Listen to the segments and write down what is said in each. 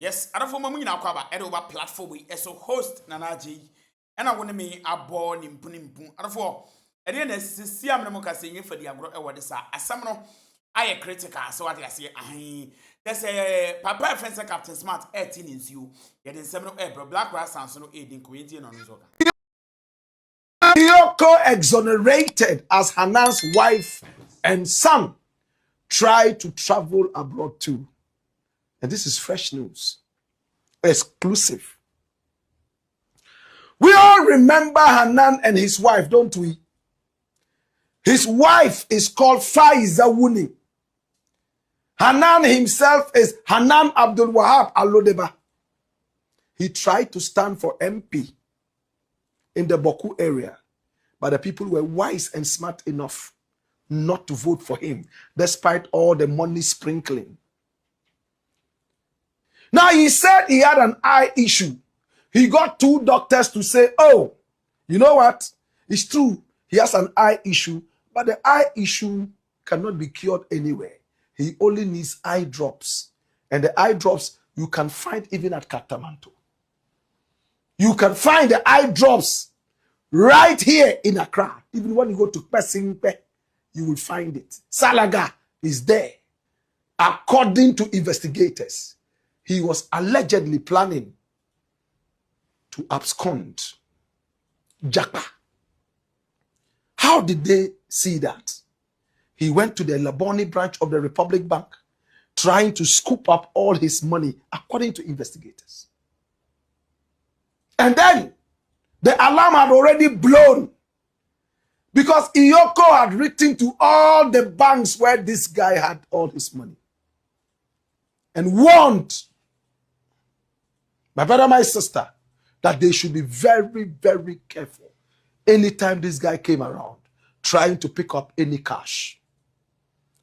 Yes, I don't know when I cover over platform we so host Nanaji and I want to me a born in Punimpu. I don't know. And then see I'm not saying for the agro or the sa as some Ay3ka so what I say there's a papa friends Captain Smart 18 in you getting seven black grass and so aiding Queentin on Zoga. Ay3ka exonerated as Hanan's wife and son tried to travel abroad too. And this is fresh news. Exclusive. We all remember Hanan and his wife, don't we? His wife is called Ay3ka. Hanan himself is Hanan Abdul Wahab Alodeba. He tried to stand for MP in the Boku area, but the people were wise and smart enough not to vote for him, despite all the money sprinkling. Now, he said he had an eye issue. He got 2 doctors to say, oh, you know what? It's true. He has an eye issue, but the eye issue cannot be cured anywhere. He only needs eye drops. And the eye drops you can find even at Katamanto. You can find the eye drops right here in Accra. Even when you go to Pesingpe, you will find it. Salaga is there. According to investigators, he was allegedly planning to abscond. Japa. How did they see that? He went to the Laboni branch of the Republic Bank, trying to scoop up all his money, according to investigators. And then the alarm had already blown because Ay3ka had written to all the banks where this guy had all his money and warned my brother, my sister, that they should be very, very careful anytime this guy came around trying to pick up any cash.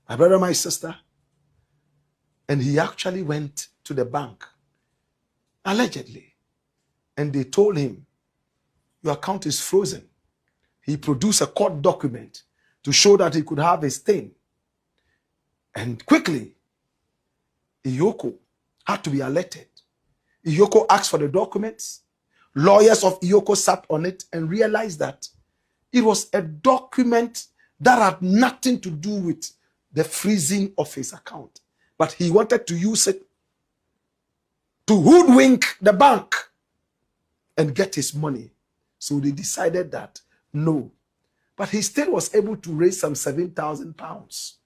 My brother, my sister, and he actually went to the bank, allegedly, and they told him, your account is frozen. He produced a court document to show that he could have a stain. And quickly, Ay3ka had to be alerted. Ay3ka asked for the documents. Lawyers of Ay3ka sat on it and realized that it was a document that had nothing to do with the freezing of his account. But he wanted to use it to hoodwink the bank and get his money. So they decided that no. But he still was able to raise some 7,000 pounds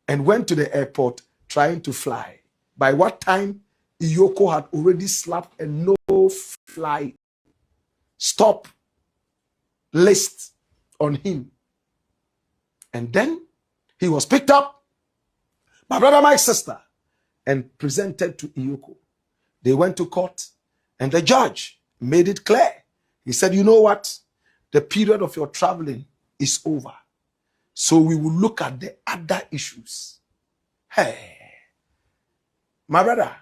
and went to the airport trying to fly. By what time? Ay3ka had already slapped a no-fly stop list on him. And then he was picked up, my brother, my sister, and presented to Ay3ka. They went to court, and the judge made it clear. He said, you know what? The period of your traveling is over. So we will look at the other issues. Hey, my brother,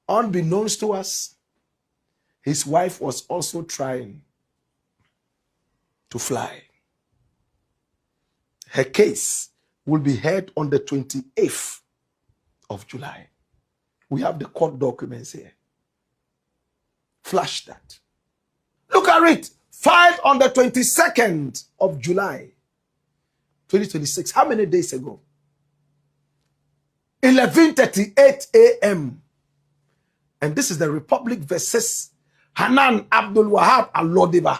unbeknownst to us, his wife was also trying to fly. Her case will be heard on the 28th of July. We have the court documents here. Flash that. Look at it. Filed on the 22nd of July, 2026. How many days ago? 11:38 a.m. And this is the Republic versus Hanan Abdul Wahab Alodeba.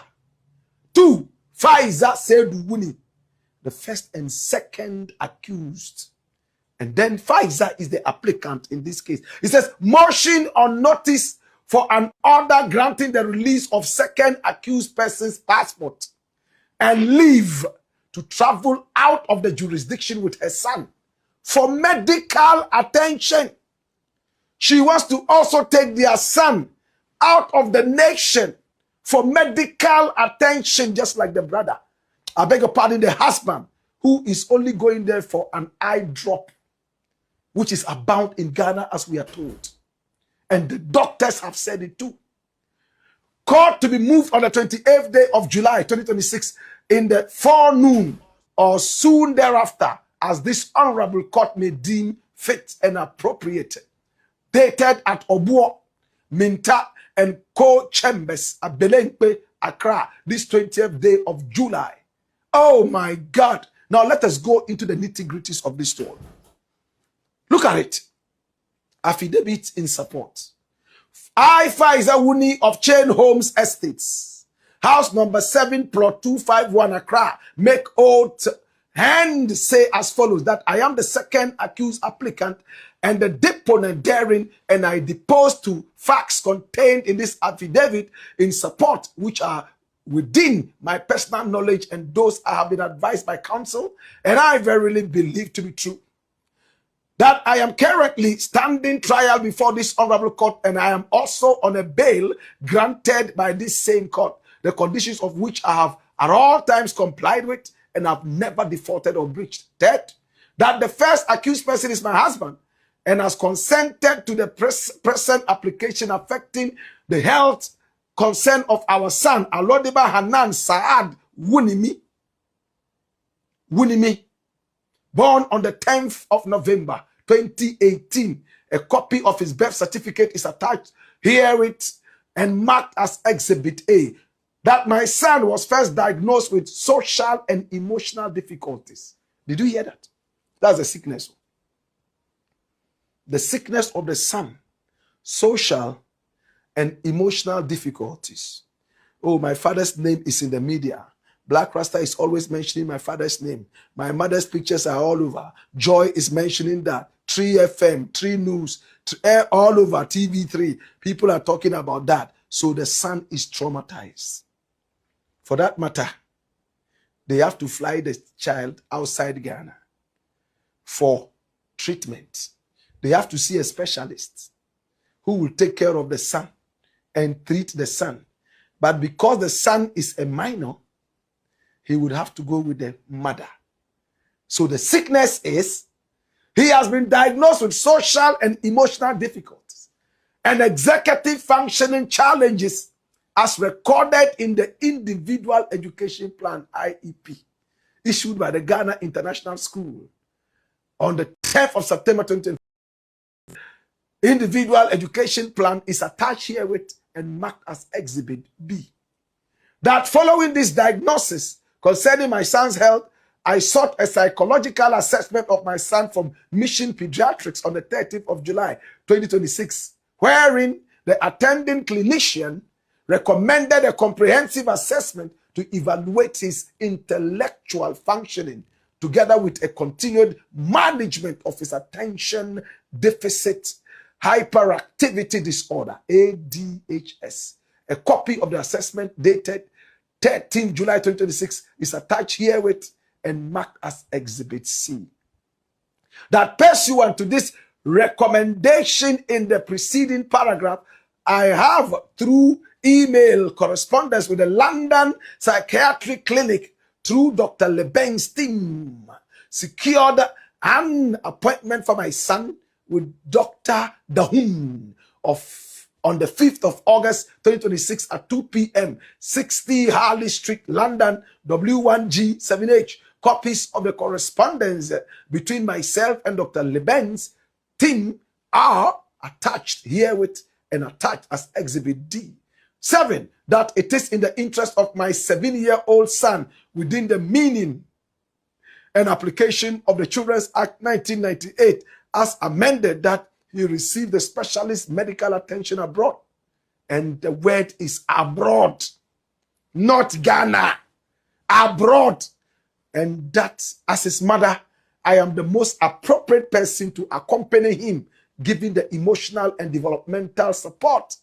2. Ay3ka Sedwuni, the first and second accused. And then Ay3ka is the applicant in this case. It says, motion on notice for an order granting the release of second accused person's passport and leave to travel out of the jurisdiction with her son for medical attention. She wants to also take their son out of the nation for medical attention, just like the brother. I beg your pardon, the husband, who is only going there for an eye drop, which is abound in Ghana, as we are told. And the doctors have said it too. Court to be moved on the 28th day of July, 2026, in the forenoon or soon thereafter, as this honorable court may deem fit and appropriate. dated at Obuo, Minta, and Co Chambers at Belenkpe, Accra, this 20th day of July. Oh my God. Now let us go into the nitty-gritties of this story. Look at it. Affidavit in support. Ay3ka is a Wuni of Chain Homes Estates. House number 7, plot 251, Accra. Make oath and say as follows, that I am the second accused applicant and the deponent therein, and I depose to facts contained in this affidavit in support, which are within my personal knowledge and those I have been advised by counsel, and I verily believe to be true, that I am currently standing trial before this honorable court, and I am also on a bail granted by this same court, the conditions of which I have at all times complied with and have never defaulted or breached. Third, that the first accused person is my husband and has consented to the present application affecting the health concern of our son, Alodiba Hanan Saad Wunimi, born on the 10th of November, 2018. A copy of his birth certificate is attached herewith and marked as Exhibit A. That my son was first diagnosed with social and emotional difficulties. Did you hear that? That's a sickness. The sickness of the son, social and emotional difficulties. Oh, my father's name is in the media. Black Rasta is always mentioning my father's name. My mother's pictures are all over. Joy is mentioning that. 3FM, 3 News, all over, TV3. People are talking about that. So the son is traumatized. For that matter, they have to fly the child outside Ghana for treatment. They have to see a specialist who will take care of the son and treat the son. But because the son is a minor, he would have to go with the mother. So the sickness is, he has been diagnosed with social and emotional difficulties and executive functioning challenges as recorded in the Individual Education Plan, IEP, issued by the Ghana International School on the 10th of September 2020. Individual Education Plan is attached herewith and marked as Exhibit B. That following this diagnosis concerning my son's health, I sought a psychological assessment of my son from Mission Pediatrics on the 30th of July, 2026, wherein the attending clinician recommended a comprehensive assessment to evaluate his intellectual functioning, together with a continued management of his attention deficit hyperactivity disorder, ADHS. A copy of the assessment dated 13 July 2026 is attached herewith and marked as Exhibit C. That pursuant to this recommendation in the preceding paragraph, I have, through email correspondence with the London Psychiatric Clinic through Dr. Leben's team, secured an appointment for my son with Dr. Dahun on the 5th of August 2026 at 2 p.m. 60 Harley Street, London, W1G7H. Copies of the correspondence between myself and Dr. Leben's team are attached herewith and attached as Exhibit D. 7, that it is in the interest of my 7-year-old son within the meaning and application of the Children's Act 1998 as amended, that he received the specialist medical attention abroad. And the word is abroad, not Ghana, abroad. And that as his mother, I am the most appropriate person to accompany him, giving the emotional and developmental support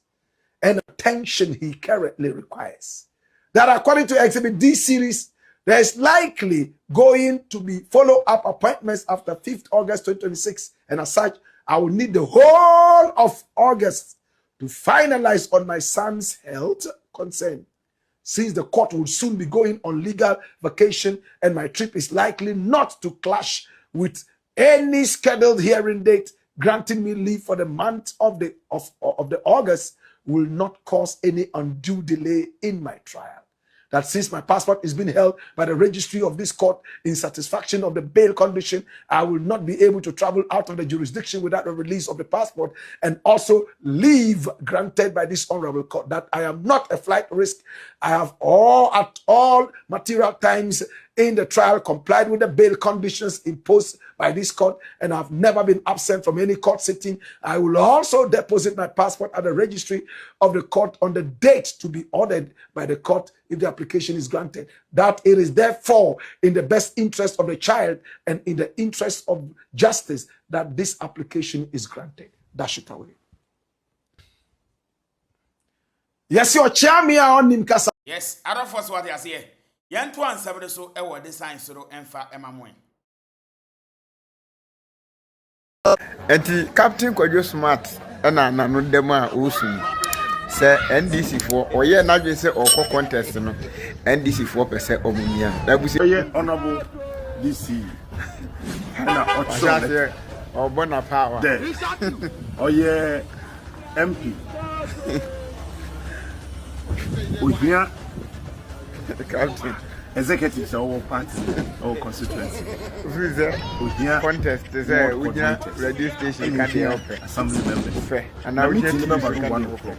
and attention he currently requires. That according to Exhibit D series, there is likely going to be follow-up appointments after 5th August 2026. And as such, I will need the whole of August to finalize on my son's health concern, since the court will soon be going on legal vacation and my trip is likely not to clash with any scheduled hearing date. Granting me leave for the month of the August will not cause any undue delay in my trial. that since my passport is being held by the registry of this court in satisfaction of the bail condition, I will not be able to travel out of the jurisdiction without the release of the passport, and also leave granted by this honorable court, that I am not a flight risk. I have at all material times in the trial complied with the bail conditions imposed by this court, and I've never been absent from any court sitting. I will also deposit my passport at the registry of the court on the date to be ordered by the court if the application is granted. That it is therefore in the best interest of the child and in the interest of justice that this application is granted. Dash it away. Yes, your chairman on Nimkasa. Yes, I don't force what I say. Yan to answer so ever design so emfa emamoy. Enti Captain Kojo Smart na no dem a osun say NDC for oye na dwe say okọ contest no NDC for pese omunia da bu say honorable DC na ocho obona power oye MP Ujia Captain executives our party our constituency freezer Ujia contest say Ujia radio station can dey open assembly members fair and now we meeting can about 1 o'clock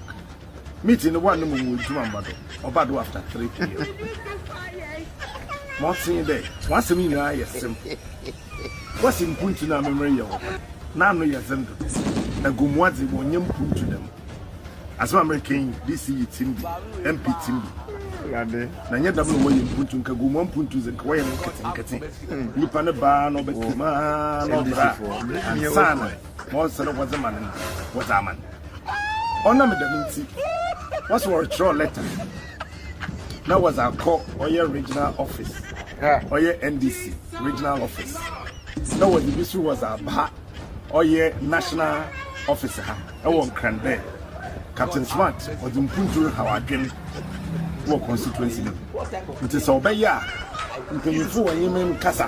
meeting the one mu juma mbado obado after 3 p.m. Morning day once me na yes simple what's in point na memory ya na no ya zendo na Gomoa de wonyam puntu dem as American DC team MP team na nya dabno wo yim puntu nka Gomoa puntu zenka wo yim kati nipa ne ba no betima no bra sana mo se no wazama ne wazama ona me da minti what's our draw letter now was our call or your regional office or your NDC regional office now was the issue was our bah or your national officer I won't cran there Captain Smart was in Puntu how I can work constituency it is obey you for him Casa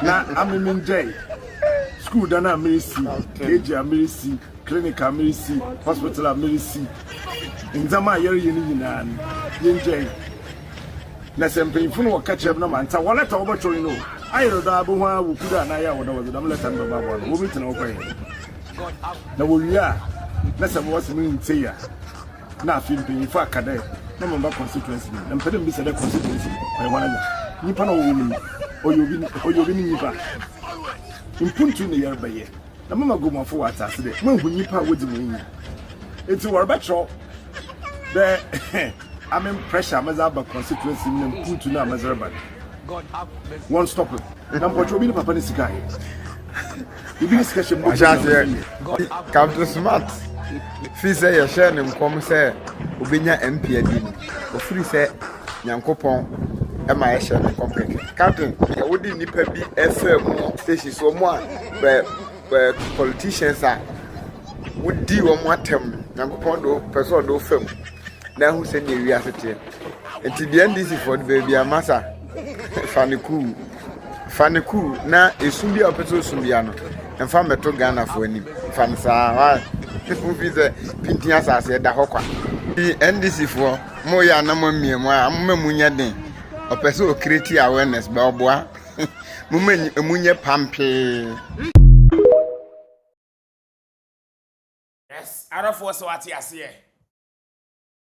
now I'm in J school dana mercy KJ mercy clinic mercy hospital mercy in Zama yeri yina yenje na sempe funu wakache na manta wala ta obacho no ayro da abu ha wukuda na ya woda woda am letan baba bo wo mitina okwan na wo wia na sem wo simi ntia na afim pe fu akada na mamba constituency na mpede mbi se da constituency oy wana ja nipa na wo ni oyobi ni nipa impuntu ne yerbaye na mama gomafo wata se de manhu nipa wodi mo yin enti worbetro the I'm in pressure mazaba constituency in Puntu na Mazarban. One stop it. Number two, papa ni sika. You be discussion. Captain Smart. Fi say ya share nem kom say obinya MP adini. O free say Nyankopon e ma ya share nem kom keke. Captain, wo di nipa bi FM station so mo a politicians are wo di wo mo atem Nyankopon do person do fam. Na who send you asset enti the NDC for the baby amasa faniku na esumbi opeto sumbia no emfa meto Ghana for ani fansa wa people visa pintia asase da hokwa the NDC for mo ya na mo miemu a munya den opeso create awareness ba oboa munye pampe. Yes, I don't force what I say.